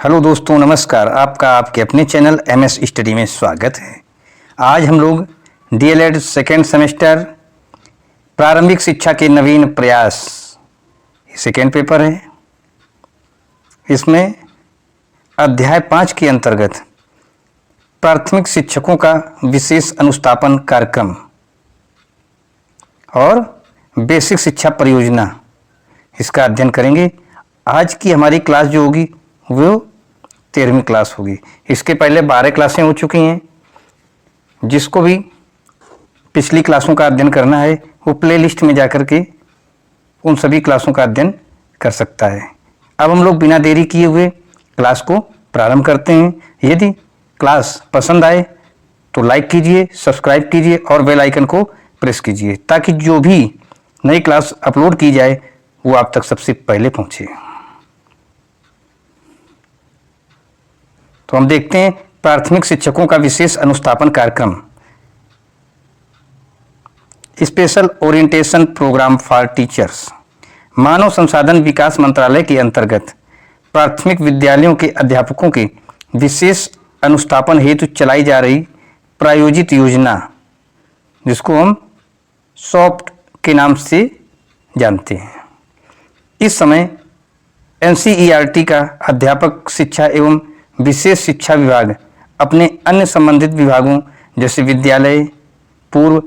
Hello दोस्तों, नमस्कार। आपका आपके अपने चैनल एमएस स्टडी में स्वागत है। आज हम लोग डीएलएड सेकेंड सेमेस्टर प्रारंभिक शिक्षा के नवीन प्रयास सेकेंड पेपर है। इसमें अध्याय 5 के अंतर्गत प्राथमिक शिक्षकों का विशेष अनुस्थापन कार्यक्रम और बेसिक शिक्षा परियोजना इसका अध्ययन करेंगे। आज की हमारी क्लास जो होगी वो 13वीं क्लास होगी। इसके पहले 12 क्लासें हो चुकी हैं। जिसको भी पिछली क्लासों का अध्ययन करना है वो प्लेलिस्ट में जाकर के उन सभी क्लासों का अध्ययन कर सकता है। अब हम लोग बिना देरी किए हुए क्लास को प्रारंभ करते हैं। यदि क्लास पसंद आए तो लाइक कीजिए, सब्सक्राइब कीजिए और बेल आइकन को प्रेस कीजिए ताकि जो भी नई क्लास अपलोड की जाए वो आप तक सबसे पहले पहुंचे। तो हम देखते हैं प्राथमिक शिक्षकों का विशेष अनुस्थापन कार्यक्रम, special orientation programme for teachers. मानव संसाधन विकास मंत्रालय के अंतर्गत प्राथमिक विद्यालयों के अध्यापकों के विशेष अनुस्थापन हेतु चलाई जा रही प्रायोजित योजना, जिसको हम सॉफ्ट के नाम से जानते हैं। इस समय एनसीईआरटी का अध्यापक शिक्षा एवं विशेष शिक्षा विभाग अपने अन्य संबंधित विभागों जैसे विद्यालय, पूर्व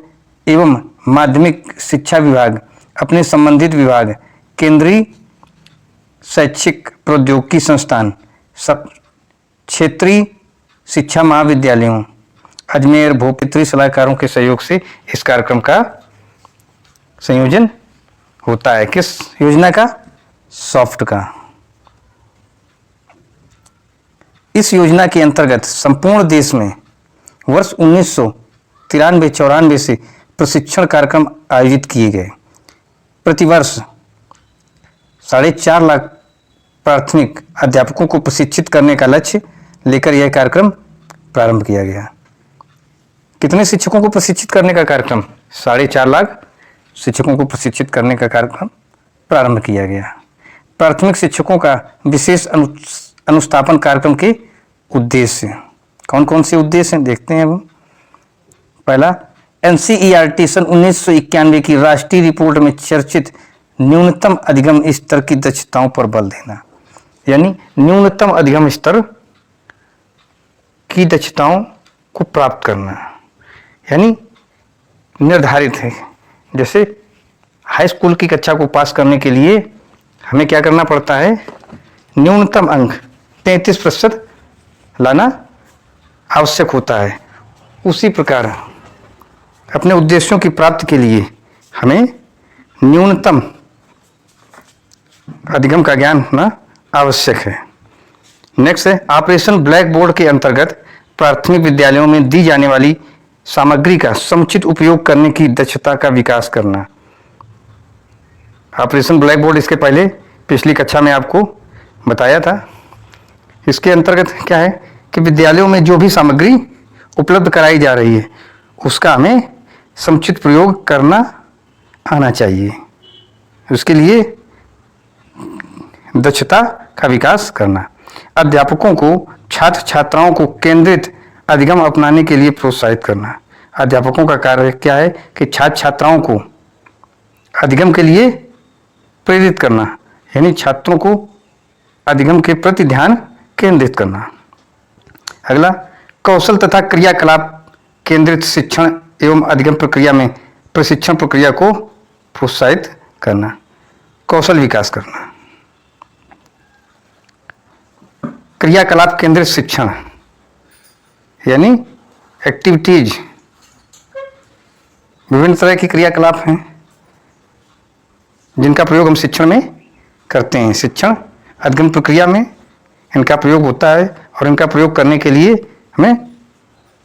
एवं माध्यमिक शिक्षा विभाग अपने संबंधित विभाग, केंद्रीय शैक्षिक प्रौद्योगिकी संस्थान, क्षेत्रीय शिक्षा महाविद्यालयों, अजमेर, भोपाल सलाहकारों के सहयोग से इस कार्यक्रम का संयोजन होता है। किस योजना का? सॉफ्ट का। इस योजना के अंतर्गत संपूर्ण देश में वर्ष 1993-94 से प्रशिक्षण कार्यक्रम आयोजित किए गए। प्रतिवर्ष 4.5 लाख प्राथमिक अध्यापकों को प्रशिक्षित करने का लक्ष्य लेकर यह कार्यक्रम प्रारंभ किया गया। कितने शिक्षकों को प्रशिक्षित करने का कार्यक्रम? 4.5 लाख शिक्षकों को प्रशिक्षित करने का कार्यक्रम प्रारंभ किया गया। प्राथमिक शिक्षकों का विशेष अनुस्थापन कार्यक्रम के उद्देश्य कौन कौन से उद्देश्य हैं देखते हैं। अब पहला, एनसीईआरटी सन 1991 की राष्ट्रीय रिपोर्ट में चर्चित न्यूनतम अधिगम स्तर की दक्षताओं पर बल देना, यानी न्यूनतम अधिगम स्तर की दक्षताओं को प्राप्त करना, यानी निर्धारित है। जैसे हाई स्कूल की कक्षा को पास करने के लिए हमें क्या करना पड़ता है? न्यूनतम अंक 33% लाना आवश्यक होता है। उसी प्रकार अपने उद्देश्यों की प्राप्ति के लिए हमें न्यूनतम अधिगम का ज्ञान होना आवश्यक है। नेक्स्ट है ऑपरेशन ब्लैक बोर्ड के अंतर्गत प्राथमिक विद्यालयों में दी जाने वाली सामग्री का समुचित उपयोग करने की दक्षता का विकास करना। ऑपरेशन ब्लैक बोर्ड इसके पहले पिछली कक्षा में आपको बताया था। इसके अंतर्गत क्या है कि विद्यालयों में जो भी सामग्री उपलब्ध कराई जा रही है उसका हमें समुचित प्रयोग करना आना चाहिए। उसके लिए दक्षता का विकास करना। अध्यापकों को छात्र छात्राओं को केंद्रित अधिगम अपनाने के लिए प्रोत्साहित करना। अध्यापकों का कार्य क्या है कि छात्र छात्राओं को अधिगम के लिए प्रेरित करना, यानी छात्रों को अधिगम के प्रति ध्यान केंद्रित करना। अगला, कौशल तथा क्रियाकलाप केंद्रित शिक्षण एवं अधिगम प्रक्रिया में प्रशिक्षण प्रक्रिया को प्रोत्साहित करना, कौशल विकास करना। क्रियाकलाप केंद्रित शिक्षण यानी एक्टिविटीज, विभिन्न तरह की क्रियाकलाप हैं जिनका प्रयोग हम शिक्षण में करते हैं। शिक्षण अधिगम प्रक्रिया में इनका प्रयोग होता है और इनका प्रयोग करने के लिए हमें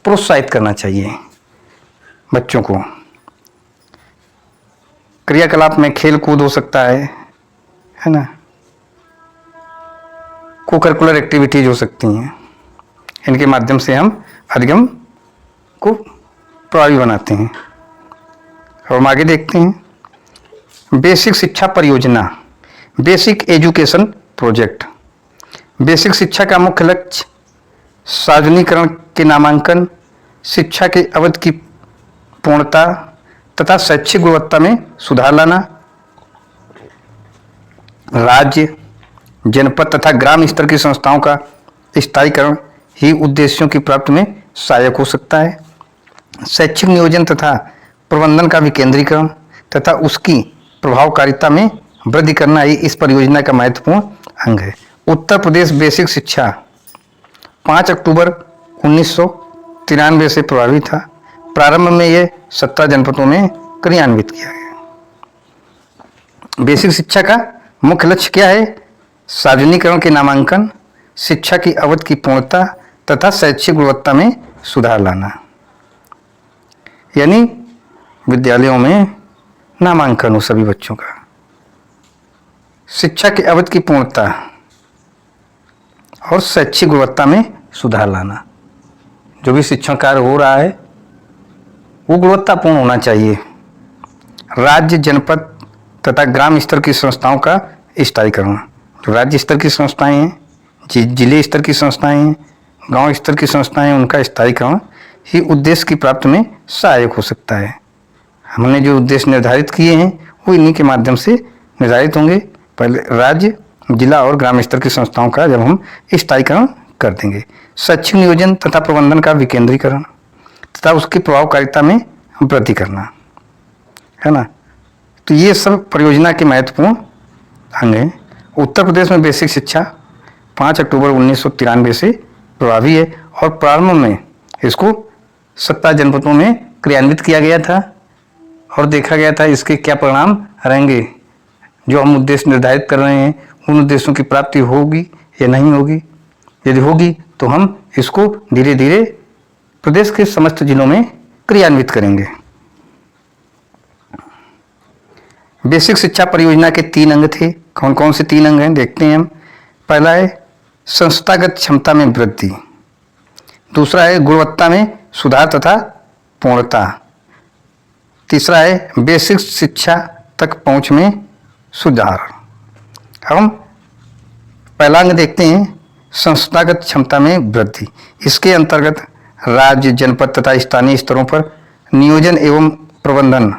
प्रोत्साहित करना चाहिए बच्चों को। क्रियाकलाप में खेल कूद हो सकता है ना, को करिकुलर एक्टिविटीज हो सकती हैं। इनके माध्यम से हम अधिगम को प्रभावी बनाते हैं। और हम आगे देखते हैं बेसिक शिक्षा परियोजना, बेसिक एजुकेशन प्रोजेक्ट। बेसिक शिक्षा का मुख्य लक्ष्य सार्वजनिकरण के नामांकन, शिक्षा के अवधि की पूर्णता तथा शैक्षिक गुणवत्ता में सुधार लाना। राज्य, जनपद तथा ग्राम स्तर की संस्थाओं का स्थायीकरण ही उद्देश्यों की प्राप्ति में सहायक हो सकता है। शैक्षिक नियोजन तथा प्रबंधन का विकेंद्रीकरण तथा उसकी प्रभावकारिता में वृद्धि करना ही इस परियोजना का महत्वपूर्ण अंग है। उत्तर प्रदेश बेसिक शिक्षा 5 अक्टूबर 1993 से प्रभावी था। प्रारंभ में यह 17 जनपदों में क्रियान्वित किया गया। बेसिक शिक्षा का मुख्य लक्ष्य क्या है? सार्वजनिकरण के नामांकन, शिक्षा की अवधि की पूर्णता तथा शैक्षिक गुणवत्ता में सुधार लाना। यानी विद्यालयों में नामांकन हो सभी बच्चों का, शिक्षा की अवधि की पूर्णता और शैक्षिक गुणवत्ता में सुधार लाना। जो भी शिक्षण कार्य हो रहा है वो गुणवत्तापूर्ण होना चाहिए। राज्य, जनपद तथा ग्राम स्तर की संस्थाओं का स्थायीकरण। जो राज्य स्तर की संस्थाएं हैं, जिले स्तर की संस्थाएं हैं, गांव स्तर की संस्थाएं हैं, उनका स्थायीकरण ही उद्देश्य की प्राप्ति में सहायक हो सकता है। हमने जो उद्देश्य निर्धारित किए हैं वो इन्हीं के माध्यम से निर्धारित होंगे। पहले राज्य, जिला और ग्राम स्तर की संस्थाओं का जब हम स्थायीकरण कर देंगे। शैक्षिक नियोजन तथा प्रबंधन का विकेंद्रीकरण तथा उसकी प्रभावकारिता में वृद्धि करना, है ना। तो ये सब परियोजना के महत्वपूर्ण अंग हैं। उत्तर प्रदेश में बेसिक शिक्षा 5 अक्टूबर 1993 से प्रभावी है और प्रारंभ में इसको 17 जनपदों में क्रियान्वित किया गया था और देखा गया था इसके क्या परिणाम रहेंगे। जो हम उद्देश्य निर्धारित कर रहे हैं उन उद्देश्यों की प्राप्ति होगी या नहीं होगी। यदि होगी तो हम इसको धीरे धीरे प्रदेश के समस्त जिलों में क्रियान्वित करेंगे। बेसिक शिक्षा परियोजना के 3 अंग थे। कौन कौन से 3 अंग हैं देखते हैं हम। पहला है संस्थागत क्षमता में वृद्धि, दूसरा है गुणवत्ता में सुधार तथा पूर्णता, तीसरा है बेसिक शिक्षा तक पहुंच में सुधार। अब हम पहला अंग देखते हैं, संस्थागत क्षमता में वृद्धि। इसके अंतर्गत राज्य, जनपद तथा स्थानीय स्तरों पर नियोजन एवं प्रबंधन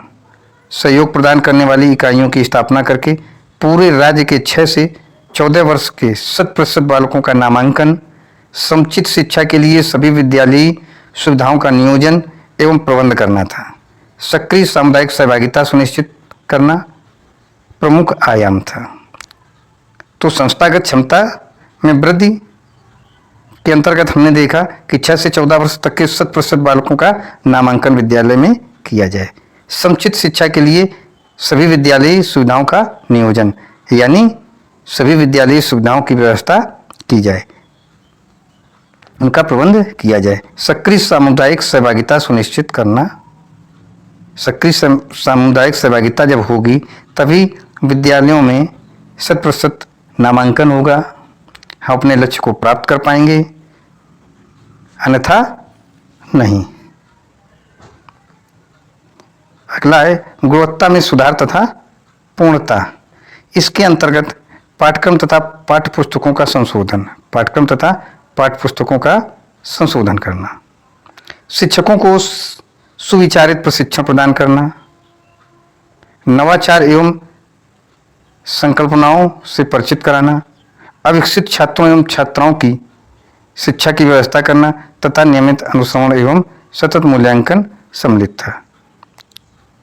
सहयोग प्रदान करने वाली इकाइयों की स्थापना करके पूरे राज्य के 6 से 14 वर्ष के 100% बालकों का नामांकन, समुचित शिक्षा के लिए सभी विद्यालयी सुविधाओं का नियोजन एवं प्रबंध करना था। सक्रिय सामुदायिक सहभागिता सुनिश्चित करना प्रमुख आयाम था। तो संस्थागत क्षमता में वृद्धि के अंतर्गत हमने देखा कि 6 से 14 वर्ष तक के 100% बालकों का नामांकन विद्यालय में किया जाए। समुचित शिक्षा के लिए सभी विद्यालयी सुविधाओं का नियोजन, यानी सभी विद्यालयी सुविधाओं की व्यवस्था की जाए, उनका प्रबंध किया जाए। सक्रिय सामुदायिक सहभागिता सुनिश्चित करना। सक्रिय सामुदायिक सहभागिता जब होगी तभी विद्यालयों में 100% नामांकन होगा, हम अपने लक्ष्य को प्राप्त कर पाएंगे, अन्यथा नहीं। अगला है गुणवत्ता में सुधार तथा पूर्णता। इसके अंतर्गत पाठ्यक्रम तथा पाठ्यपुस्तकों का संशोधन, पाठ्यक्रम तथा पाठ्यपुस्तकों का संशोधन करना, शिक्षकों को सुविचारित प्रशिक्षण प्रदान करना, नवाचार एवं संकल्पनाओं से परिचित कराना, अविकसित छात्रों एवं छात्राओं की शिक्षा की व्यवस्था करना तथा नियमित अनुश्रवण एवं सतत मूल्यांकन सम्मिलित था।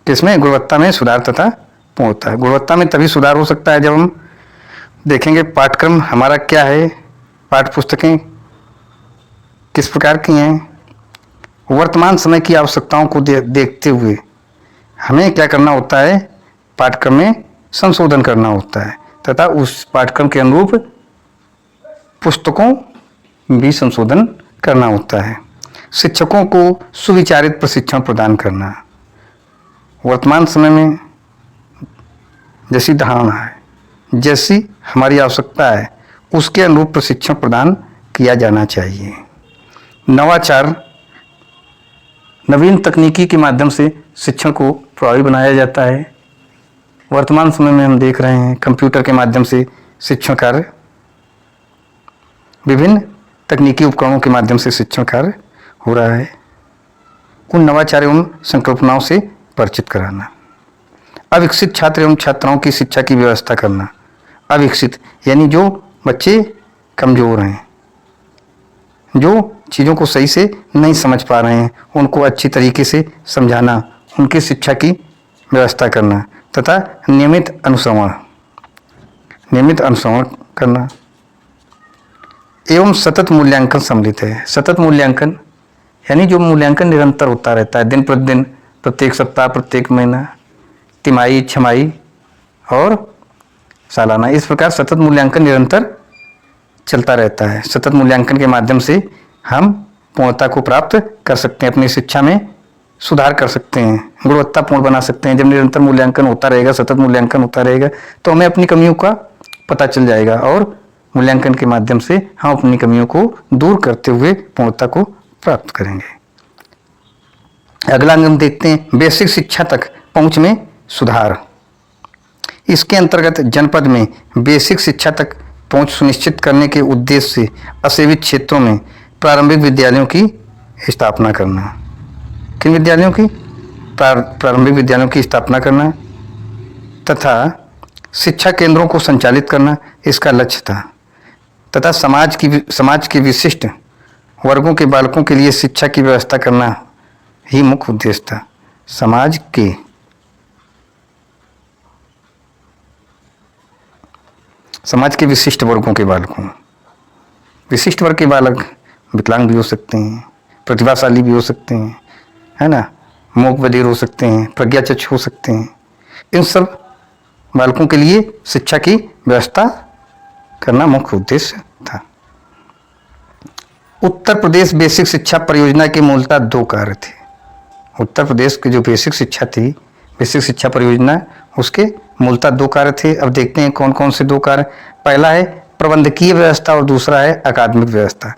किसमें? गुणवत्ता में सुधार तथा पूर्णता। गुणवत्ता में तभी सुधार हो सकता है जब हम देखेंगे पाठ्यक्रम हमारा क्या है, पाठ्यपुस्तकें किस प्रकार की हैं, वर्तमान समय की आवश्यकताओं को देखते हुए हमें क्या करना होता है, पाठ्यक्रम में संशोधन करना होता है तथा उस पाठ्यक्रम के अनुरूप पुस्तकों भी संशोधन करना होता है। शिक्षकों को सुविचारित प्रशिक्षण प्रदान करना। वर्तमान समय में जैसी धारणा है, जैसी हमारी आवश्यकता है, उसके अनुरूप प्रशिक्षण प्रदान किया जाना चाहिए। नवाचार, नवीन तकनीकी के माध्यम से शिक्षण को प्रभावी बनाया जाता है। वर्तमान समय में हम देख रहे हैं कंप्यूटर के माध्यम से शिक्षण कार्य विभिन्न तकनीकी उपकरणों के माध्यम से शिक्षण कार्य हो रहा है। उन नवाचार एवं संकल्पनाओं से परिचित कराना। अविकसित छात्र एवं छात्राओं की शिक्षा की व्यवस्था करना। अविकसित यानी जो बच्चे कमजोर हैं, जो चीज़ों को सही से नहीं समझ पा रहे हैं, उनको अच्छी तरीके से समझाना, उनकी शिक्षा की व्यवस्था करना तथा नियमित अनुश्रवण करना एवं सतत मूल्यांकन सम्मिलित है। सतत मूल्यांकन यानी जो मूल्यांकन निरंतर होता रहता है, दिन प्रतिदिन, प्रत्येक सप्ताह, प्रत्येक महीना, तिमाही, छमाही और सालाना। इस प्रकार सतत मूल्यांकन निरंतर चलता रहता है। सतत मूल्यांकन के माध्यम से हम पूर्णता को प्राप्त कर सकते हैं, अपनी शिक्षा में सुधार कर सकते हैं, गुणवत्तापूर्ण बना सकते हैं। जब निरंतर मूल्यांकन होता रहेगा, सतत मूल्यांकन होता रहेगा, तो हमें अपनी कमियों का पता चल जाएगा और मूल्यांकन के माध्यम से हम अपनी कमियों को दूर करते हुए पूर्णता को प्राप्त करेंगे। अगला अंग हम देखते हैं बेसिक शिक्षा तक पहुंच में सुधार। इसके अंतर्गत जनपद में बेसिक शिक्षा तक पहुंच सुनिश्चित करने के उद्देश्य से असेवित क्षेत्रों में प्रारंभिक विद्यालयों की स्थापना करना। किन विद्यालयों की? प्रारंभिक विद्यालयों की स्थापना करना तथा शिक्षा केंद्रों को संचालित करना इसका लक्ष्य था तथा समाज के विशिष्ट वर्गों के बालकों के लिए शिक्षा की व्यवस्था करना ही मुख्य उद्देश्य था। समाज के विशिष्ट वर्गों के बालकों, विशिष्ट वर्ग के बालक विकलांग भी हो सकते हैं, प्रतिभाशाली भी हो सकते हैं, है ना, मूक बधिर हो सकते हैं, प्रज्ञाचक्षु हो सकते हैं। इन सब बालकों के लिए शिक्षा की व्यवस्था करना मुख्य उद्देश्य था। उत्तर प्रदेश बेसिक शिक्षा परियोजना के मूलतः 2 कार्य थे। उत्तर प्रदेश की जो बेसिक शिक्षा थी, बेसिक शिक्षा परियोजना, उसके मूलतः 2 कार्य थे। अब देखते हैं कौन कौन से 2 कार्य। पहला है प्रबंधकीय व्यवस्था और दूसरा है अकादमिक व्यवस्था।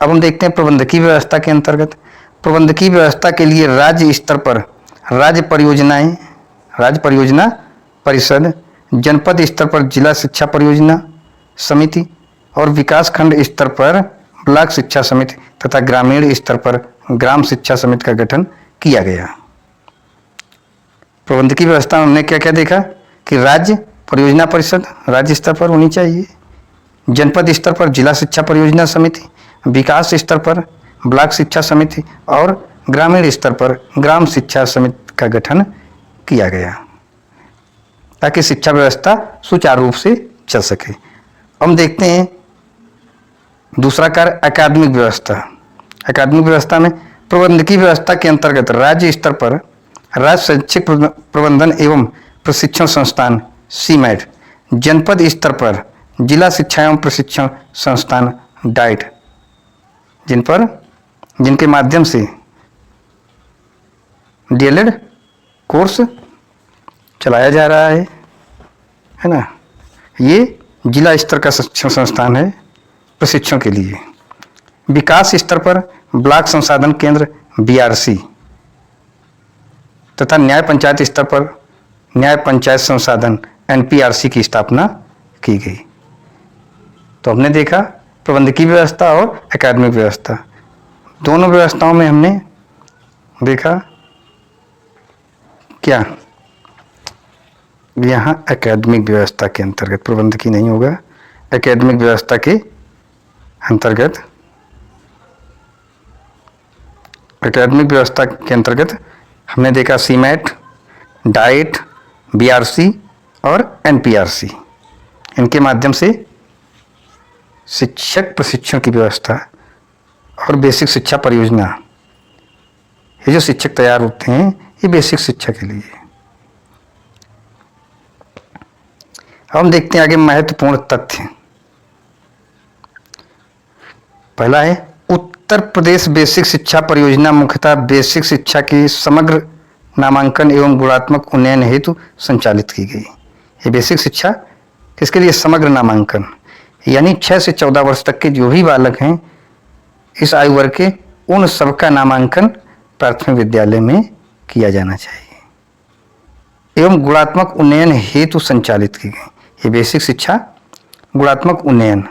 अब हम देखते हैं प्रबंधकीय व्यवस्था के अंतर्गत, प्रबंधकीय व्यवस्था के लिए राज्य स्तर पर राज्य परियोजना परिषद, जनपद स्तर पर जिला शिक्षा परियोजना समिति और विकास खंड स्तर पर ब्लॉक शिक्षा समिति तथा ग्रामीण स्तर पर ग्राम शिक्षा समिति का गठन किया गया। प्रबंधकीय व्यवस्था में हमने क्या क्या देखा कि राज्य परियोजना परिषद राज्य स्तर पर होनी चाहिए, जनपद स्तर पर जिला शिक्षा परियोजना समिति, विकास स्तर पर ब्लॉक शिक्षा समिति और ग्रामीण स्तर पर ग्राम शिक्षा समिति का गठन किया गया ताकि शिक्षा व्यवस्था सुचारू रूप से चल सके। हम देखते हैं दूसरा कार्य अकादमिक व्यवस्था। अकादमिक व्यवस्था में प्रबंधकीय व्यवस्था के अंतर्गत राज्य स्तर पर राज्य शैक्षिक प्रबंधन एवं प्रशिक्षण संस्थान सीमैट, जनपद स्तर पर जिला शिक्षा एवं प्रशिक्षण संस्थान डाइट, जिनके माध्यम से डीएलएड कोर्स चलाया जा रहा है ना। ये जिला स्तर का शिक्षण संस्थान है प्रशिक्षण के लिए। विकास स्तर पर ब्लॉक संसाधन केंद्र बीआरसी तथा न्याय पंचायत स्तर पर न्याय पंचायत संसाधन एनपीआरसी की स्थापना की गई। तो हमने देखा प्रबंधकीय व्यवस्था और एकेडमिक व्यवस्था, दोनों व्यवस्थाओं में हमने देखा क्या, यहाँ एकेडमिक व्यवस्था के अंतर्गत, प्रबंधकीय नहीं होगा, एकेडमिक व्यवस्था के अंतर्गत, एकेडमिक व्यवस्था के अंतर्गत हमने देखा सीमैट, डाइट, बीआरसी और एनपीआरसी, इनके माध्यम से शिक्षक प्रशिक्षण की व्यवस्था और बेसिक शिक्षा परियोजना, ये जो शिक्षक तैयार होते हैं ये बेसिक शिक्षा के लिए। हम देखते हैं आगे महत्वपूर्ण तथ्य। पहला है उत्तर प्रदेश बेसिक शिक्षा परियोजना मुख्यतः बेसिक शिक्षा की समग्र नामांकन एवं गुणात्मक उन्नयन हेतु संचालित की गई। ये बेसिक शिक्षा किसके लिए? समग्र नामांकन, यानी 6 से 14 वर्ष तक के जो भी बालक हैं इस आयु वर्ग के, उन सबका नामांकन प्राथमिक विद्यालय में किया जाना चाहिए एवं गुणात्मक उन्नयन हेतु संचालित की गई। ये बेसिक शिक्षा गुणात्मक उन्नयन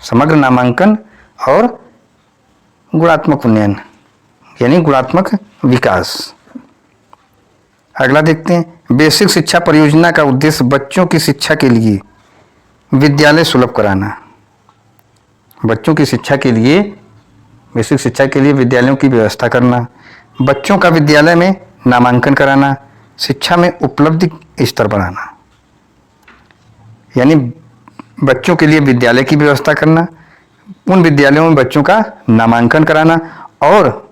समग्र नामांकन और गुणात्मक उन्नयन यानी गुणात्मक विकास। अगला देखते हैं, बेसिक शिक्षा परियोजना का उद्देश्य बच्चों की शिक्षा के लिए विद्यालय सुलभ कराना। बच्चों की शिक्षा के लिए, बेसिक शिक्षा के लिए विद्यालयों की व्यवस्था करना, बच्चों का विद्यालय में नामांकन कराना, शिक्षा में उपलब्धि स्तर बढ़ाना। यानी बच्चों के लिए विद्यालय की व्यवस्था करना, उन विद्यालयों में बच्चों का नामांकन कराना और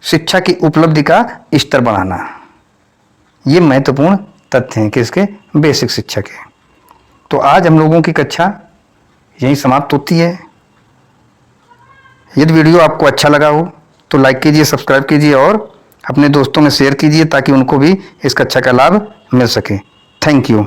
शिक्षा की उपलब्धि का स्तर बढ़ाना। ये महत्वपूर्ण तथ्य हैं किसके? बेसिक शिक्षा के। तो आज हम लोगों की कक्षा यहीं समाप्त होती है। यदि वीडियो आपको अच्छा लगा हो तो लाइक कीजिए, सब्सक्राइब कीजिए और अपने दोस्तों में शेयर कीजिए ताकि उनको भी इस कक्षा का लाभ मिल सके। Thank you.